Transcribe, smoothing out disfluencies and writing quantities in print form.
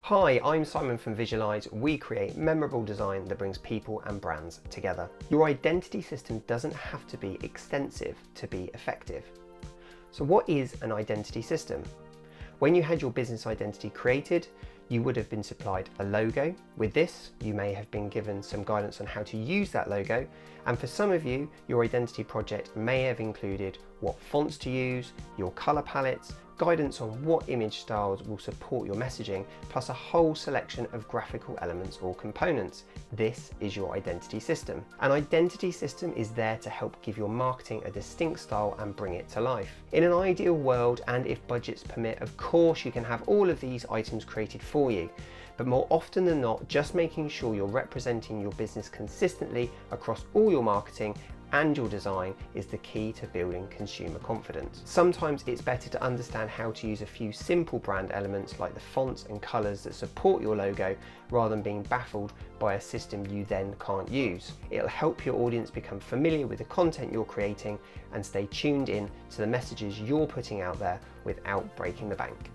Hi, I'm Simon from Visualise. We create memorable design that brings people and brands together. Your identity system doesn't have to be extensive to be effective. So what is an identity system? When you had your business identity created, you would have been supplied a logo. With this, you may have been given some guidance on how to use that logo. And for some of you, your identity project may have included what fonts to use, your color palettes, guidance on what image styles will support your messaging, plus a whole selection of graphical elements or components. This is your identity system. An identity system is there to help give your marketing a distinct style and bring it to life. In an ideal world, and if budgets permit, of course you can have all of these items created for you. But more often than not, just making sure you're representing your business consistently across all your marketing and your design is the key to building consumer confidence. Sometimes it's better to understand how to use a few simple brand elements like the fonts and colours that support your logo rather than being baffled by a system you then can't use. It'll help your audience become familiar with the content you're creating and stay tuned in to the messages you're putting out there without breaking the bank.